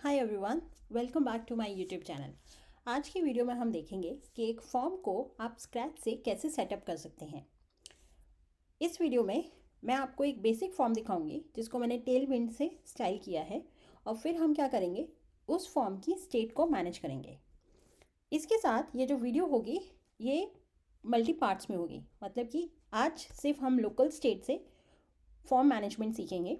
Hi everyone, welcome back to my YouTube channel. आज की video में हम देखेंगे कि एक फॉर्म को आप स्क्रैच से कैसे सेटअप कर सकते हैं। इस वीडियो में मैं आपको एक बेसिक फॉर्म दिखाऊंगी जिसको मैंने टेलविंड से स्टाइल किया है, और फिर हम क्या करेंगे, उस फॉर्म की स्टेट को मैनेज करेंगे। इसके साथ ये जो वीडियो होगी ये मल्टी पार्ट्स में होगी, मतलब कि आज सिर्फ हम लोकल स्टेट से फॉर्म मैनेजमेंट सीखेंगे,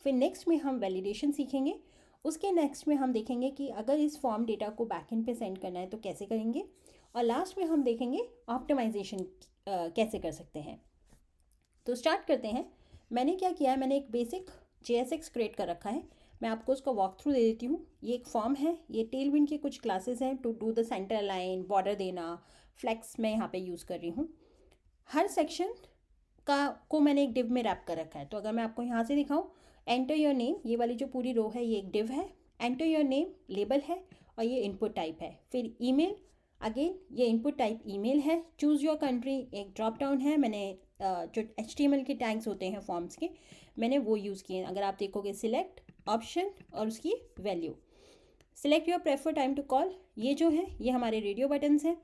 फिर नेक्स्ट में हम वैलिडेशन सीखेंगे, उसके नेक्स्ट में हम देखेंगे कि अगर इस फॉर्म डेटा को बैकएंड पे सेंड करना है तो कैसे करेंगे, और लास्ट में हम देखेंगे ऑप्टिमाइजेशन कैसे कर सकते हैं। तो स्टार्ट करते हैं। मैंने क्या किया है, मैंने एक बेसिक JSX क्रिएट कर रखा है। मैं आपको उसका वॉक थ्रू दे देती हूँ। ये एक फॉर्म है, ये टेलविंड के कुछ क्लासेस हैं, to do the center line, border देना, फ्लेक्स मैं यहाँ पे यूज़ कर रही हूँ। हर सेक्शन को मैंने एक डिव में रैप कर रखा है। तो अगर मैं आपको यहाँ से दिखाऊँ, एंटर योर नेम, ये वाली जो पूरी रो है ये एक डिव है, एंटर योर नेम लेबल है, और ये इनपुट टाइप है। फिर ईमेल, अगेन ये इनपुट टाइप ईमेल है। चूज़ योर कंट्री एक ड्रॉप डाउन है। मैंने जो HTML के टैग्स होते हैं फॉर्म्स के, मैंने वो यूज़ किए हैं। अगर आप देखोगे, सिलेक्ट ऑप्शन और उसकी value, select your prefer time to call, ये जो है ये हमारे रेडियो बटन्स हैं।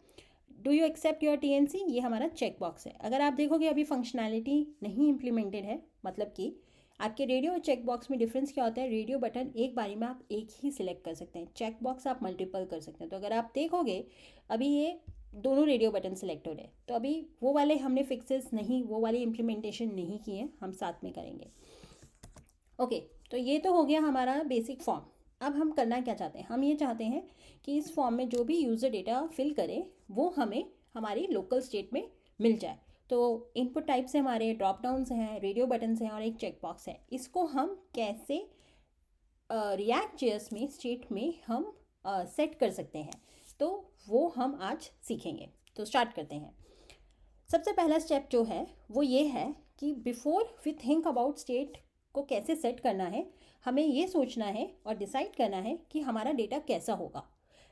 Do you accept your TNC, ये हमारा चेक बॉक्स है। अगर आप देखोगे अभी फंक्शनैलिटी नहीं इम्प्लीमेंटेड है, मतलब कि आपके रेडियो और चेक बॉक्स में डिफरेंस क्या होता है, रेडियो बटन एक बारी में आप एक ही सिलेक्ट कर सकते हैं, चेक बॉक्स आप मल्टीपल कर सकते हैं। तो अगर आप देखोगे अभी ये दोनों रेडियो बटन सिलेक्ट हो रहे हैं, तो अभी वो वाले हमने फिक्सेस नहीं, वो वाली इम्प्लीमेंटेशन नहीं की है, हम साथ में करेंगे। ओके, तो ये तो हो गया हमारा बेसिक फॉर्म। अब हम करना क्या चाहते हैं, हम ये चाहते हैं कि इस फॉर्म में जो भी यूज़र डेटा फिल करे वो हमें हमारी लोकल स्टेट में मिल जाए। तो इनपुट टाइप से हमारे ड्रॉप डाउन्स हैं, रेडियो बटन्स हैं और एक चेक बॉक्स है। इसको हम कैसे React.js में स्टेट में हम सेट कर सकते हैं, तो वो हम आज सीखेंगे। तो स्टार्ट करते हैं। सबसे पहला स्टेप जो है वो ये है कि before we think about state को कैसे सेट करना है, हमें ये सोचना है और डिसाइड करना है कि हमारा डेटा कैसा होगा।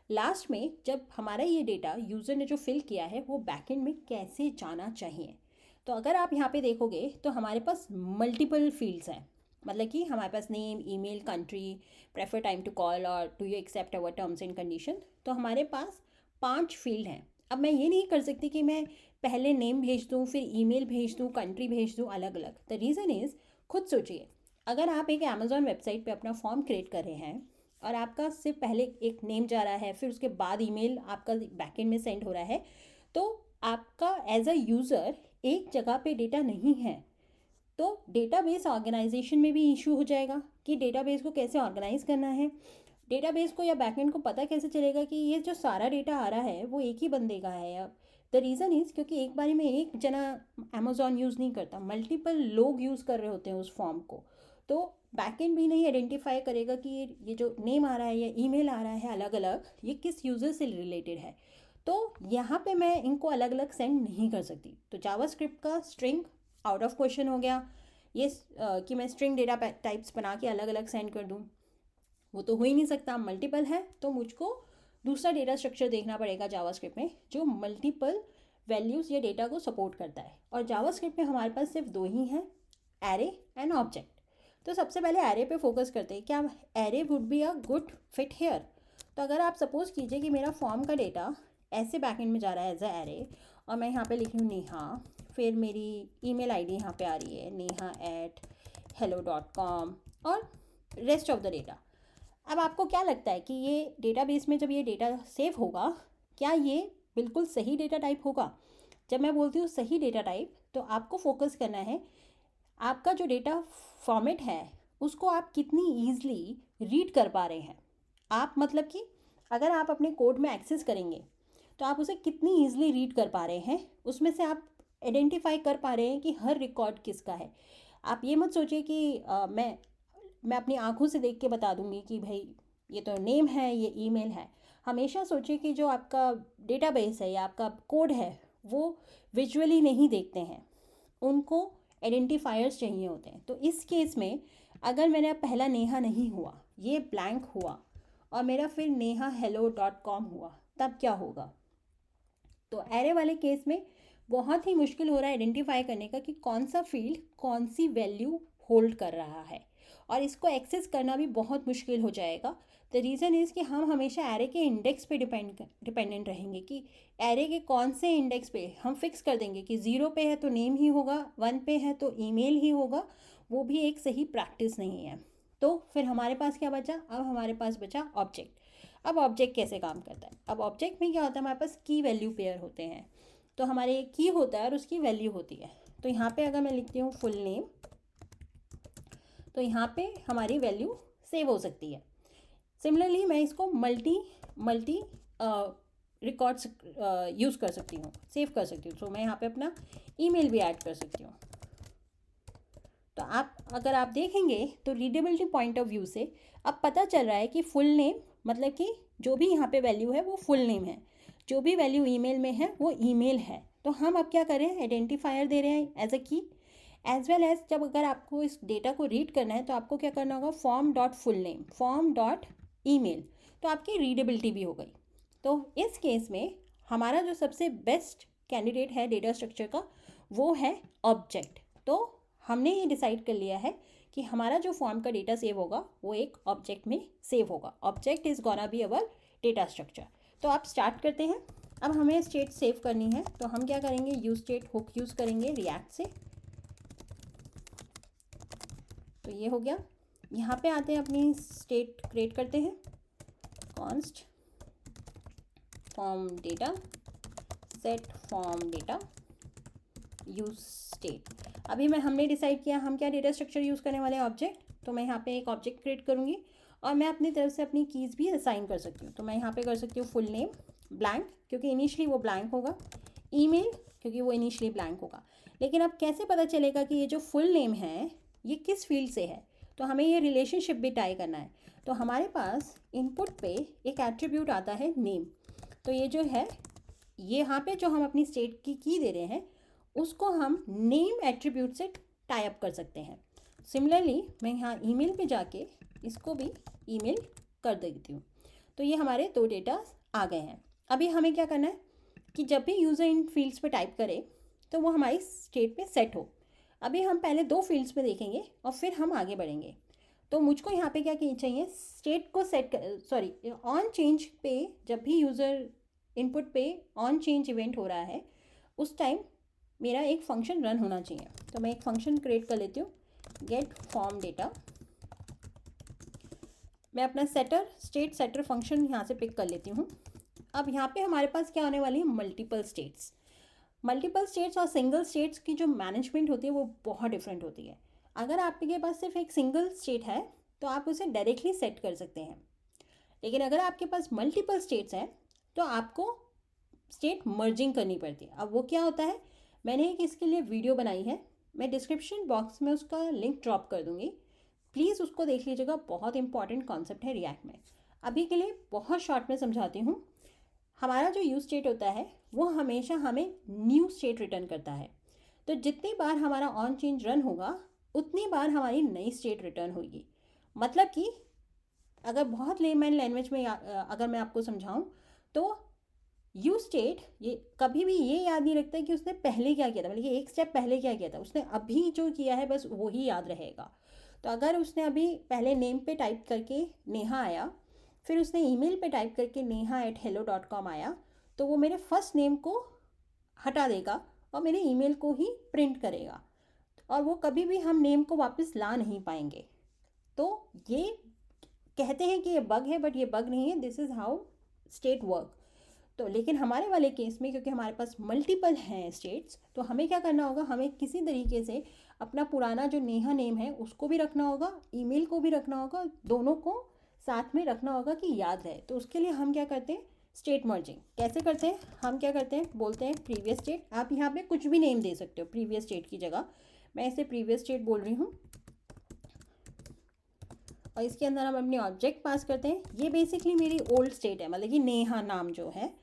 लास्ट में जब हमारा ये डेटा यूज़र ने जो फिल किया है वो बैकएंड में कैसे जाना चाहिए। तो अगर आप यहाँ पे देखोगे तो हमारे पास मल्टीपल फील्ड्स हैं, मतलब कि हमारे पास name, email, country, prefer time to call और do you accept our terms and condition. तो हमारे पास 5 फील्ड हैं। अब मैं ये नहीं कर सकती कि मैं पहले नेम भेज दूँ, फिर ईमेल भेज दूँ, कंट्री भेज दूँ अलग अलग। द रीज़न इज़, खुद सोचिए, अगर आप एक अमेज़ॉन वेबसाइट पे अपना फॉर्म क्रिएट कर रहे हैं और आपका सिर्फ पहले एक नेम जा रहा है, फिर उसके बाद ईमेल आपका बैकएंड में सेंड हो रहा है, तो आपका एज अ यूज़र एक जगह पे डेटा नहीं है, तो डेटाबेस ऑर्गेनाइजेशन में भी इशू हो जाएगा कि डेटाबेस को कैसे ऑर्गेनाइज करना है। डेटाबेस को या बैकएंड को पता कैसे चलेगा कि ये जो सारा डेटा आ रहा है वो एक ही बंदे का है। अब द रीज़न इज़ क्योंकि एक बारी में एक जना अमेज़ॉन यूज़ नहीं करता, मल्टीपल लोग यूज़ कर रहे होते हैं उस फॉर्म को। तो बैकएंड भी नहीं आइडेंटिफाई करेगा कि ये जो नेम आ रहा है या ईमेल आ रहा है अलग अलग, ये किस यूज़र से रिलेटेड है। तो यहाँ पे मैं इनको अलग अलग सेंड नहीं कर सकती। तो जावास्क्रिप्ट का स्ट्रिंग आउट ऑफ क्वेश्चन हो गया। ये कि मैं स्ट्रिंग डेटा टाइप्स बना के अलग अलग सेंड कर दूँ, वो तो हो ही नहीं सकता। मल्टीपल है तो मुझको दूसरा डेटा स्ट्रक्चर देखना पड़ेगा जावास्क्रिप्ट में जो मल्टीपल वैल्यूज़ या डेटा को सपोर्ट करता है। और जावास्क्रिप्ट में हमारे पास सिर्फ दो ही हैं, एरे एंड ऑब्जेक्ट। तो सबसे पहले एरे पे फोकस करते हैं। क्या array would be a good fit here? तो अगर आप सपोज कीजिए कि मेरा फॉर्म का डेटा ऐसे बैकएंड में जा रहा है एज अ एरे, और मैं यहाँ पे लिख रही हूँ नेहा, फिर मेरी ईमेल आईडी यहाँ पे आ रही है neha@hello.com, और रेस्ट ऑफ द डेटा। अब आपको क्या लगता है कि ये डेटाबेस में जब ये डेटा सेव होगा, क्या ये बिल्कुल सही डेटा टाइप होगा? जब मैं बोलती हूँ सही डेटा टाइप, तो आपको फोकस करना है आपका जो डेटा फॉर्मेट है उसको आप कितनी ईजली रीड कर पा रहे हैं। आप मतलब कि अगर आप अपने कोड में एक्सेस करेंगे तो आप उसे कितनी ईजिली रीड कर पा रहे हैं, उसमें से आप आइडेंटिफाई कर पा रहे हैं कि हर रिकॉर्ड किसका है। आप ये मत सोचिए कि मैं अपनी आंखों से देख के बता दूंगी कि भाई ये तो नेम है, ये ईमेल है। हमेशा सोचिए कि जो आपका डेटाबेस है या आपका कोड है वो विजुअली नहीं देखते हैं, उनको आइडेंटिफायर्स चाहिए होते हैं। तो इस केस में अगर मेरा पहला नेहा नहीं हुआ, ये ब्लैंक हुआ, और मेरा फिर neha.hello.com हुआ, तब क्या होगा? तो एरे वाले केस में बहुत ही मुश्किल हो रहा है आइडेंटिफाई करने का कि कौन सा फील्ड कौन सी वैल्यू होल्ड कर रहा है। और इसको एक्सेस करना भी बहुत मुश्किल हो जाएगा। द रीज़न इज़ कि हम हमेशा एरे के इंडेक्स पे डिपेंडेंट रहेंगे कि एरे के कौन से इंडेक्स पे हम फिक्स कर देंगे कि 0 पे है तो नेम ही होगा, 1 पे है तो ईमेल ही होगा। वो भी एक सही प्रैक्टिस नहीं है। तो फिर हमारे पास क्या बचा? अब हमारे पास बचा ऑब्जेक्ट। अब ऑब्जेक्ट कैसे काम करता है? अब ऑब्जेक्ट में क्या होता है, हमारे पास की वैल्यू पेयर होते हैं। तो हमारे की होता है और उसकी वैल्यू होती है। तो यहाँ पे अगर मैं लिखती हूँ फुल नेम, तो यहाँ पे हमारी वैल्यू सेव हो सकती है। सिमिलरली मैं इसको मल्टी रिकॉर्ड्स यूज़ कर सकती हूँ, सेव कर सकती हूँ। तो मैं यहाँ पे अपना ईमेल भी ऐड कर सकती हूँ। तो अगर आप देखेंगे तो रीडेबिलिटी पॉइंट ऑफ व्यू से अब पता चल रहा है कि फुल नेम मतलब कि जो भी यहाँ पे वैल्यू है वो फुल नेम है, जो भी वैल्यू ईमेल में है वो ईमेल है। तो हम अब क्या कर रहे हैं, आइडेंटिफायर दे रहे हैं एज अ की, एज वेल एज जब अगर आपको इस डेटा को रीड करना है तो आपको क्या करना होगा, form dot full name, form dot email, तो आपकी रीडेबिलिटी भी हो गई। तो इस केस में हमारा जो सबसे बेस्ट कैंडिडेट है डेटा स्ट्रक्चर का वो है ऑब्जेक्ट। तो हमने ये डिसाइड कर लिया है कि हमारा जो फॉर्म का डेटा सेव होगा वो एक ऑब्जेक्ट में सेव होगा। Object is gonna be our data structure. तो आप स्टार्ट करते हैं। अब हमें स्टेट सेव करनी है तो हम क्या करेंगे, यूज स्टेट हुक यूज़ करेंगे रिएक्ट से। तो ये हो गया। यहाँ पे आते हैं, अपनी स्टेट क्रिएट करते हैं, const form data set form data use state. अभी हमने डिसाइड किया हम क्या डेटा स्ट्रक्चर यूज़ करने वाले हैं, ऑब्जेक्ट। तो मैं यहाँ पे एक ऑब्जेक्ट क्रिएट करूँगी और मैं अपनी तरफ से अपनी कीज़ भी असाइन कर सकती हूँ। तो मैं यहाँ पे कर सकती हूँ फुल नेम ब्लैंक, क्योंकि इनिशियली वो ब्लैंक होगा, ईमेल क्योंकि वो इनिशियली ब्लैंक होगा। लेकिन अब कैसे पता चलेगा कि ये जो फुल नेम है ये किस फील्ड से है? तो हमें ये रिलेशनशिप भी टाई करना है। तो हमारे पास इनपुट पे एक एट्रीब्यूट आता है नेम। तो ये जो है, ये यहाँ पे जो हम अपनी स्टेट की दे रहे हैं उसको हम नेम एट्रीब्यूट से टाई अप कर सकते हैं। सिमिलरली मैं यहाँ ईमेल पे जाके इसको भी ईमेल कर देती हूँ। तो ये हमारे दो डेटा आ गए हैं। अभी हमें क्या करना है कि जब भी यूज़र इन फील्ड्स पे टाइप करे तो वो हमारी स्टेट पे सेट हो। अभी हम पहले दो फील्ड्स पे देखेंगे और फिर हम आगे बढ़ेंगे। तो मुझको यहाँ पे क्या चाहिए, स्टेट को सेट सॉरी ऑन चेंज पे, जब भी यूज़र इनपुट पे ऑन चेंज इवेंट हो रहा है उस टाइम मेरा एक फंक्शन रन होना चाहिए। तो मैं एक फंक्शन क्रिएट कर लेती हूँ, गेट फॉर्म डेटा। मैं अपना सेटर स्टेट सेटर फंक्शन यहाँ से पिक कर लेती हूँ। अब यहाँ पे हमारे पास क्या होने वाली है, मल्टीपल स्टेट्स। मल्टीपल स्टेट्स और सिंगल स्टेट्स की जो मैनेजमेंट होती है वो बहुत डिफरेंट होती है। अगर आपके पास सिर्फ एक सिंगल स्टेट है तो आप उसे डायरेक्टली सेट कर सकते हैं, लेकिन अगर आपके पास मल्टीपल स्टेट्स हैं तो आपको स्टेट मर्जिंग करनी पड़ती है। अब वो क्या होता है, मैंने एक इसके लिए वीडियो बनाई है, मैं डिस्क्रिप्शन बॉक्स में उसका लिंक ड्रॉप कर दूँगी, प्लीज़ उसको देख लीजिएगा। बहुत इंपॉर्टेंट कॉन्सेप्ट है रिएक्ट में। अभी के लिए बहुत शॉर्ट में समझाती हूँ। हमारा जो यूज स्टेट होता है वो हमेशा हमें न्यू स्टेट रिटर्न करता है। तो जितनी बार हमारा ऑन चेंज रन होगा उतनी बार हमारी नई स्टेट रिटर्न होगी। मतलब कि अगर बहुत लेमैन लैंग्वेज में अगर मैं आपको समझाऊं तो यूज स्टेट ये कभी भी ये याद नहीं रखता कि उसने पहले क्या किया था, मतलब कि एक स्टेप पहले क्या किया था, उसने अभी जो किया है बस वही याद रहेगा। तो अगर उसने अभी पहले नेम पे टाइप करके नेहा आया, फिर उसने ईमेल पे टाइप करके neha@hello.com आया, तो वो मेरे फर्स्ट नेम को हटा देगा और मेरे ईमेल को ही प्रिंट करेगा, और वो कभी भी हम नेम को वापस ला नहीं पाएंगे। तो ये कहते हैं कि ये बग है, बट ये बग नहीं है, this is how state work. तो लेकिन हमारे वाले केस में क्योंकि हमारे पास मल्टीपल हैं स्टेट्स, तो हमें क्या करना होगा, हमें किसी तरीके से अपना पुराना जो नेहा नेम है उसको भी रखना होगा, ईमेल को भी रखना होगा, दोनों को साथ में रखना होगा कि याद रहे। तो उसके लिए हम क्या करते हैं, स्टेट मर्जिंग कैसे करते हैं, हम क्या करते हैं, बोलते हैं प्रीवियस स्टेट। आप यहाँ पे कुछ भी नेम दे सकते हो प्रीवियस स्टेट की जगह, मैं इसे प्रीवियस स्टेट बोल रही हूँ, और इसके अंदर हम अपनी ऑब्जेक्ट पास करते हैं। ये बेसिकली मेरी ओल्ड स्टेट है, मतलब कि नेहा नाम जो है।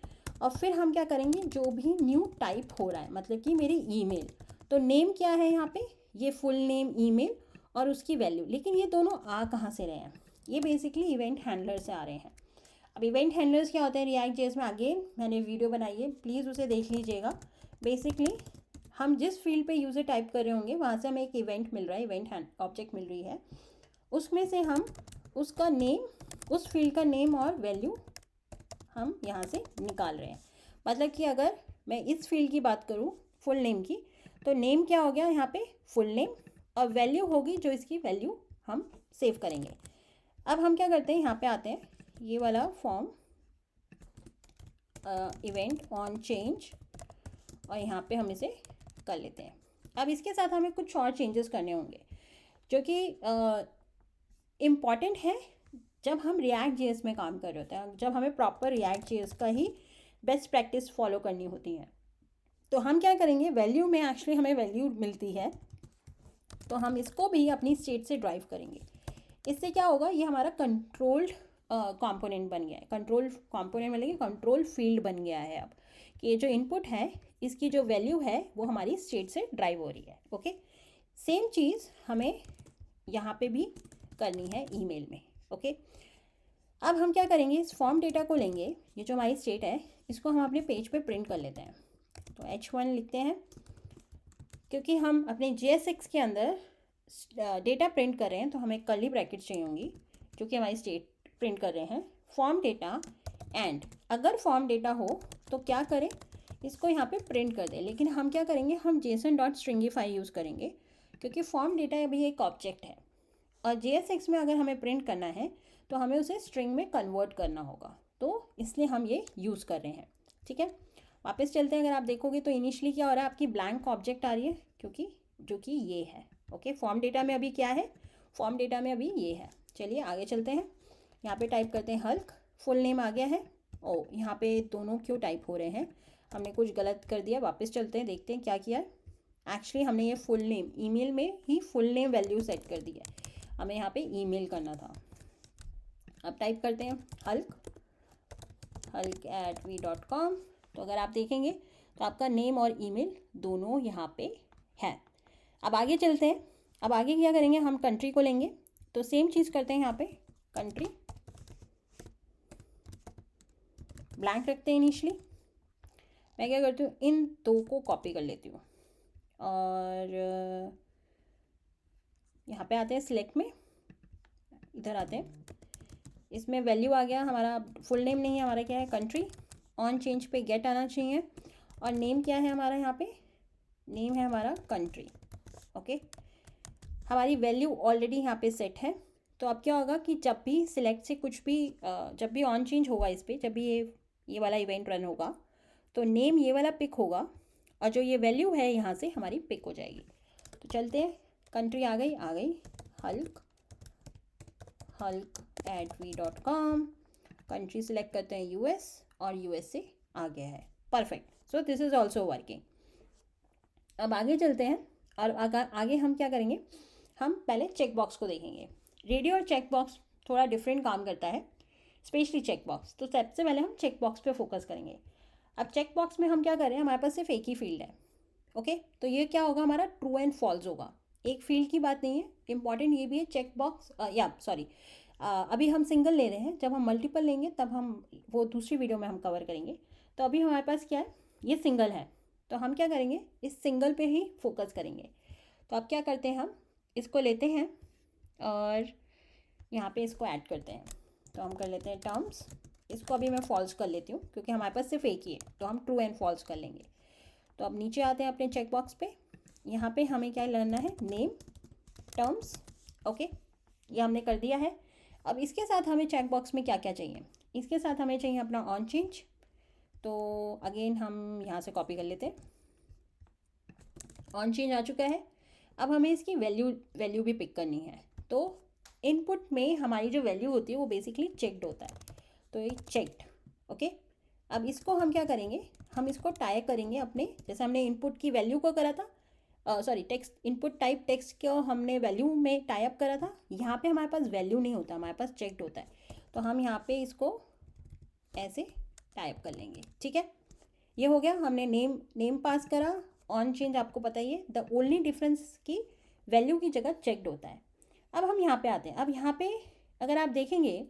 और फिर हम क्या करेंगे, जो भी न्यू टाइप हो रहा है, मतलब कि मेरी ईमेल, तो नेम क्या है यहाँ पे, ये फुल नेम ईमेल और उसकी वैल्यू। लेकिन ये दोनों आ कहाँ से रहे हैं, ये बेसिकली इवेंट हैंडलर से आ रहे हैं। अब इवेंट हैंडलर्स क्या होते हैं रिएक्ट जेएस में, अगेन मैंने वीडियो बनाई है, प्लीज़ उसे देख लीजिएगा। बेसिकली हम जिस फील्ड पे यूज़र टाइप कर रहे होंगे वहाँ से हमें एक इवेंट मिल रहा है, इवेंट ऑब्जेक्ट मिल रही है, उसमें से हम उसका नेम, उस फील्ड का नेम और वैल्यू हम यहाँ से निकाल रहे हैं। मतलब कि अगर मैं इस फील्ड की बात करूँ फुल नेम की, तो नेम क्या हो गया यहाँ पे फुल नेम, और वैल्यू होगी जो इसकी वैल्यू हम सेव करेंगे। अब हम क्या करते हैं, यहाँ पे आते हैं, ये वाला फॉर्म इवेंट ऑन चेंज, और यहाँ पे हम इसे कर लेते हैं। अब इसके साथ हमें कुछ और चेंजेस करने होंगे जो कि इम्पॉर्टेंट है जब हम रिएक्ट जेएस में काम कर रहे होते हैं, जब हमें प्रॉपर रिएक्ट जेएस का ही बेस्ट प्रैक्टिस फॉलो करनी होती है। तो हम क्या करेंगे, वैल्यू में एक्चुअली हमें वैल्यू मिलती है, तो हम इसको भी अपनी स्टेट से ड्राइव करेंगे। इससे क्या होगा, ये हमारा कंट्रोल्ड कंपोनेंट बन गया है। कंट्रोल कंपोनेंट मतलब कंट्रोल फील्ड बन गया है अब, कि ये जो इनपुट है इसकी जो वैल्यू है वो हमारी स्टेट से ड्राइव हो रही है। ओके, सेम चीज़ हमें यहाँ पे भी करनी है ईमेल में। ओके, अब हम क्या करेंगे, इस फॉर्म डेटा को लेंगे, ये जो हमारी स्टेट है इसको हम अपने पेज पे प्रिंट कर लेते हैं। तो H1 लिखते हैं, क्योंकि हम अपने JSX के अंदर डेटा प्रिंट कर रहे हैं तो हमें कर्ली ब्रैकेट्स चाहिए होंगी, जो कि हमारी स्टेट प्रिंट कर रहे हैं। फॉर्म डेटा एंड, अगर फॉर्म डेटा हो तो क्या करें, इसको यहाँ पे प्रिंट कर दें, लेकिन हम क्या करेंगे, हम JSON.stringify यूज़ करेंगे, क्योंकि फॉर्म डेटा अभी एक ऑब्जेक्ट है और JSX में अगर हमें प्रिंट करना है तो हमें उसे स्ट्रिंग में कन्वर्ट करना होगा, तो इसलिए हम ये यूज़ कर रहे हैं। ठीक है, वापस चलते हैं। अगर आप देखोगे तो इनिशियली क्या हो रहा है, आपकी ब्लैंक ऑब्जेक्ट आ रही है, क्योंकि जो कि ये है। ओके, फॉर्म डेटा में अभी क्या है, फॉर्म डेटा में अभी ये है। चलिए आगे चलते हैं, यहाँ पे टाइप करते हैं हल्क, फुल नेम आ गया है। ओ, यहाँ पे दोनों क्यों टाइप हो रहे हैं, हमने कुछ गलत कर दिया। वापस चलते हैं, देखते हैं क्या किया है। एक्चुअली हमने ये फुल नेम, ईमेल में ही फुल नेम वैल्यू सेट कर दी है, हमें यहाँ पे ईमेल करना था। अब टाइप करते हैं hulk@v.com। तो अगर आप देखेंगे तो आपका नेम और ईमेल दोनों यहाँ पे है। अब आगे चलते हैं, अब आगे क्या करेंगे, हम कंट्री को लेंगे, तो सेम चीज़ करते हैं, यहाँ पे कंट्री ब्लैंक रखते हैं इनिशली। मैं क्या करती हूँ, इन दो को कॉपी कर लेती हूँ और यहाँ पे आते हैं सिलेक्ट में, इधर आते हैं, इसमें वैल्यू आ गया हमारा, फुल नेम नहीं है हमारा, क्या है कंट्री। ऑन चेंज पे गेट आना चाहिए, और नेम क्या है हमारा, यहाँ पे नेम है हमारा कंट्री। ओके, हमारी वैल्यू ऑलरेडी यहाँ पे सेट है। तो अब क्या होगा कि जब भी सिलेक्ट से कुछ भी जब भी ऑन चेंज होगा इस पर, जब भी ये वाला इवेंट रन होगा, तो नेम ये वाला पिक होगा और जो ये वैल्यू है यहाँ से हमारी पिक हो जाएगी। तो चलते हैं, कंट्री आ गई hulk@v.com, कंट्री सिलेक्ट करते हैं US, और US से आ गया है। Perfect, so this is also working. अब आगे चलते हैं, और आगे हम क्या करेंगे, हम पहले चेक बॉक्स को देखेंगे। रेडियो और चेक बॉक्स थोड़ा डिफरेंट काम करता है, स्पेशली चेक बॉक्स। तो सबसे पहले हम चेक बॉक्स पे फोकस करेंगे। अब चेक बॉक्स में हम क्या कर रहे हैं, हमारे पास सिर्फ एक ही फील्ड है। ओके, तो ये क्या होगा, हमारा ट्रू एंड फॉल्स होगा, एक फील्ड की बात नहीं है। इंपॉर्टेंट ये भी है, चेक बॉक्स अभी हम सिंगल ले रहे हैं, जब हम मल्टीपल लेंगे तब हम वो दूसरी वीडियो में हम कवर करेंगे। तो अभी हमारे पास क्या है, ये सिंगल है, तो हम क्या करेंगे, इस सिंगल पे ही फोकस करेंगे। तो अब क्या करते हैं, हम इसको लेते हैं और यहाँ पे इसको ऐड करते हैं। तो हम कर लेते हैं टर्म्स, इसको अभी मैं फॉल्स कर लेती हूँ क्योंकि हमारे पास सिर्फ एक ही है, तो हम ट्रू एंड फॉल्स कर लेंगे। तो अब नीचे आते हैं अपने चेक बॉक्स पे, यहाँ पे हमें क्या लेना है, नेम टर्म्स। ओके, ये हमने कर दिया है। अब इसके साथ हमें चेक बॉक्स में क्या क्या चाहिए, इसके साथ हमें चाहिए अपना ऑन चेंज। तो अगेन हम यहाँ से कॉपी कर लेते हैं, ऑन चेंज आ चुका है। अब हमें इसकी वैल्यू भी पिक करनी है। तो इनपुट में हमारी जो वैल्यू होती है वो बेसिकली चेक्ड होता है, तो ये चेक्ड। ओके, अब इसको हम क्या करेंगे, हम इसको टाई करेंगे अपने, जैसे हमने इनपुट की वैल्यू को करा था, टेक्स्ट इनपुट टाइप टेक्स्ट को हमने वैल्यू में टाई अप करा था। यहाँ पे हमारे पास वैल्यू नहीं होता, हमारे पास चेक्ड होता है, तो हम यहाँ पे इसको ऐसे टाई अप कर लेंगे। ठीक है, ये हो गया, हमने नेम पास करा। ऑन चेंज आपको पता ही है, द ओनली डिफरेंस की वैल्यू की जगह चेक्ड होता है। अब हम यहाँ पे आते हैं, अब यहाँ पे अगर आप देखेंगे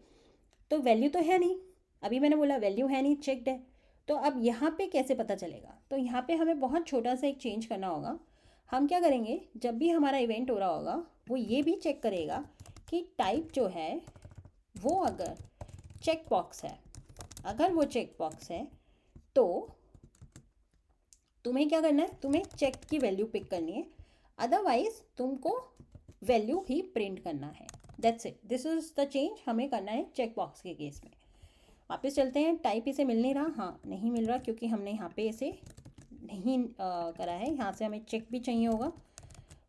तो वैल्यू तो है नहीं, अभी मैंने बोला वैल्यू है नहीं, चेक्ड है। तो अब यहाँ पे कैसे पता चलेगा, तो यहाँ पे हमें बहुत छोटा सा एक चेंज करना होगा। हम क्या करेंगे, जब भी हमारा इवेंट हो रहा होगा वो ये भी चेक करेगा कि टाइप जो है वो अगर चेक बॉक्स है, अगर वो चेक बॉक्स है तो तुम्हें क्या करना है, तुम्हें चेक की वैल्यू पिक करनी है, अदरवाइज तुमको वैल्यू ही प्रिंट करना है। That's it, this is the change हमें करना है चेक बॉक्स के केस में। वापस चलते हैं, टाइप इसे मिल नहीं रहा, हाँ नहीं मिल रहा क्योंकि हमने यहाँ पे इसे नहीं करा है, यहाँ से हमें चेक भी चाहिए होगा।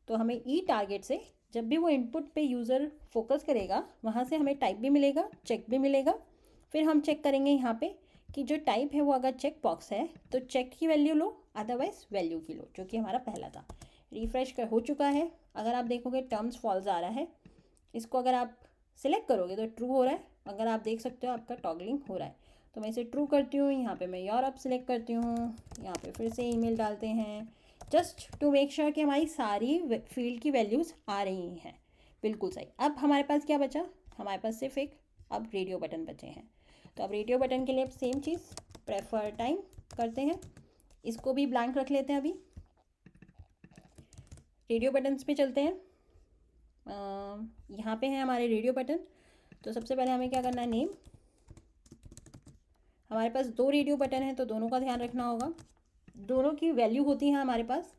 तो हमें ई टारगेट से जब भी वो इनपुट पे यूज़र फोकस करेगा वहाँ से हमें टाइप भी मिलेगा, चेक भी मिलेगा। फिर हम चेक करेंगे यहाँ पे कि जो टाइप है वो अगर चेक बॉक्स है तो चेक की वैल्यू लो, अदरवाइज वैल्यू की लो, जो कि हमारा पहला था। रिफ्रेश कर हो चुका है। अगर आप देखोगे टर्म्स फॉल्स आ रहा है, इसको अगर आप सिलेक्ट करोगे तो ट्रू हो रहा है। अगर आप देख सकते हो आपका टॉगलिंग हो रहा है, तो मैं इसे ट्रू करती हूँ। यहाँ पे मैं यूरोप सिलेक्ट करती हूँ, यहाँ पे फिर से ईमेल डालते हैं, जस्ट टू मेक श्योर कि हमारी सारी फील्ड की वैल्यूज़ आ रही हैं बिल्कुल सही। अब हमारे पास क्या बचा, हमारे पास सिर्फ एक अब रेडियो बटन बचे हैं। तो अब रेडियो बटन के लिए अब सेम चीज़ प्रेफर टाइम करते हैं, इसको भी ब्लैंक रख लेते हैं। अभी रेडियो बटन्स पे चलते हैं। यहाँ पे हैं हमारे रेडियो बटन। तो सबसे पहले हमें क्या करना है, नेम। हमारे पास 2 रेडियो बटन है तो दोनों का ध्यान रखना होगा, दोनों की वैल्यू होती है हमारे पास।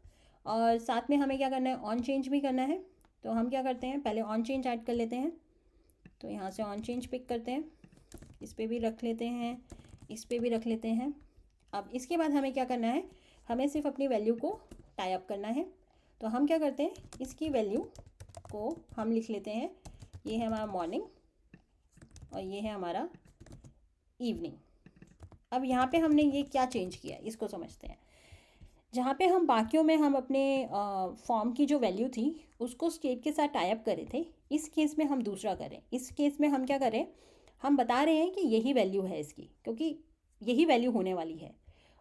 और साथ में हमें क्या करना है, ऑन चेंज भी करना है। तो हम क्या करते हैं, पहले ऑन चेंज ऐड कर लेते हैं। तो यहाँ से ऑन चेंज पिक करते हैं, इस पर भी रख लेते हैं, इस पर भी रख लेते हैं। अब इसके बाद हमें क्या करना है, हमें सिर्फ अपनी वैल्यू को टाई अप करना है। तो हम क्या करते हैं, इसकी वैल्यू को हम लिख लेते हैं, ये है हमारा मॉर्निंग और ये है हमारा इवनिंग। अब यहाँ पे हमने ये क्या चेंज किया इसको समझते हैं। जहाँ पे हम बाकियों में हम अपने फॉर्म की जो वैल्यू थी उसको स्टेट के साथ टाई अप करे थे, इस केस में हम दूसरा करें। इस केस में हम क्या करें, हम बता रहे हैं कि यही वैल्यू है इसकी, क्योंकि यही वैल्यू होने वाली है।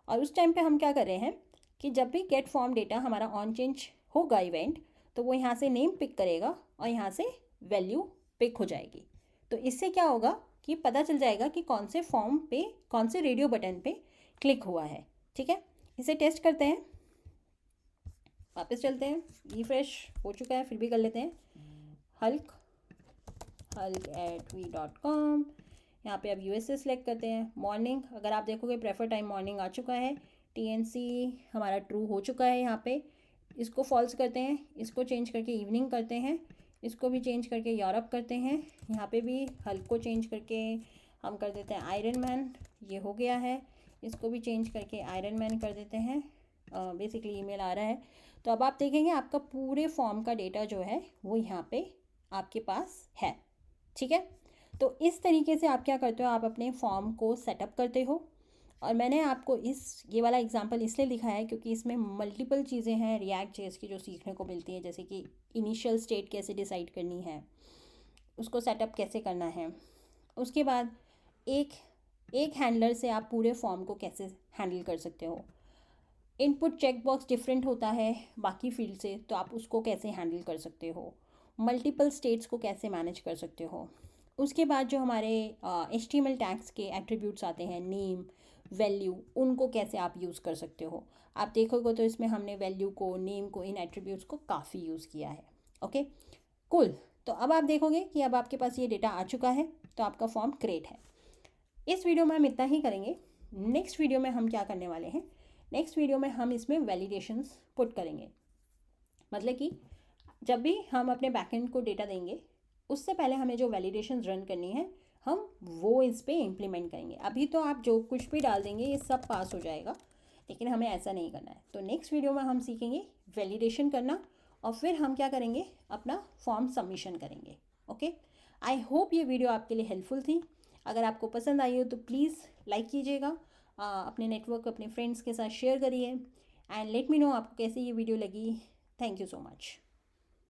और उस टाइम पे हम क्या कर रहे हैं कि जब भी गेट फॉर्म डेटा हमारा ऑन चेंज होगा इवेंट, तो वो यहाँ से नेम पिक करेगा और यहाँ से वैल्यू पिक हो जाएगी। तो इससे क्या होगा कि पता चल जाएगा कि कौन से फॉर्म पे, कौन से रेडियो बटन पे क्लिक हुआ है। ठीक है, इसे टेस्ट करते हैं। वापस चलते हैं, रिफ्रेश हो चुका है फिर भी कर लेते हैं। hulk@v.com। यहाँ पे अब यूएसए सेलेक्ट करते हैं। मॉर्निंग, अगर आप देखोगे प्रेफर टाइम मॉर्निंग आ चुका है। टीएनसी हमारा ट्रू हो चुका है। यहाँ पे इसको फॉल्स करते हैं, इसको चेंज करके इवनिंग करते हैं, इसको भी चेंज करके यूरोप करते हैं। यहाँ पे भी हल्क को चेंज करके हम कर देते हैं आयरन मैन, ये हो गया है। इसको भी चेंज करके आयरन मैन कर देते हैं। बेसिकली ईमेल आ रहा है। तो अब आप देखेंगे आपका पूरे फॉर्म का डेटा जो है वो यहाँ पे आपके पास है। ठीक है, तो इस तरीके से आप क्या करते हो, आप अपने फॉर्म को सेटअप करते हो। और मैंने आपको ये वाला एग्जांपल इसलिए लिखा है क्योंकि इसमें मल्टीपल चीज़ें हैं रिएक्ट जेएस की जो सीखने को मिलती है, जैसे कि इनिशियल स्टेट कैसे डिसाइड करनी है, उसको सेटअप कैसे करना है, उसके बाद एक हैंडलर से आप पूरे फॉर्म को कैसे हैंडल कर सकते हो। इनपुट चेक बॉक्स डिफरेंट होता है बाकी फील्ड से, तो आप उसको कैसे हैंडल कर सकते हो। मल्टीपल स्टेट्स को कैसे मैनेज कर सकते हो। उसके बाद जो हमारे HTML टैग्स के एट्रीब्यूट्स आते हैं, नेम, वैल्यू, उनको कैसे आप यूज़ कर सकते हो। आप देखोगे तो इसमें हमने वैल्यू को, नेम को, इन एट्रीब्यूट्स को काफ़ी यूज़ किया है। Okay cool. तो अब आप देखोगे कि अब आपके पास ये डेटा आ चुका है, तो आपका फॉर्म क्रिएट है। इस वीडियो में हम इतना ही करेंगे। नेक्स्ट वीडियो में हम क्या करने वाले हैं, नेक्स्ट वीडियो में हम इसमें वैलिडेशंस पुट करेंगे। मतलब कि जब भी हम अपने बैकएंड को डेटा देंगे उससे पहले हमें जो वैलिडेशन रन करनी है हम वो इस पर इम्प्लीमेंट करेंगे। अभी तो आप जो कुछ भी डाल देंगे ये सब पास हो जाएगा, लेकिन हमें ऐसा नहीं करना है। तो नेक्स्ट वीडियो में हम सीखेंगे वैलिडेशन करना और फिर हम क्या करेंगे, अपना फॉर्म सबमिशन करेंगे। ओके, आई होप ये वीडियो आपके लिए हेल्पफुल थी। अगर आपको पसंद आई हो तो प्लीज़ लाइक कीजिएगा, अपने नेटवर्क, अपने फ्रेंड्स के साथ शेयर करिए एंड लेट मी नो आपको कैसे ये वीडियो लगी। Thank you so much.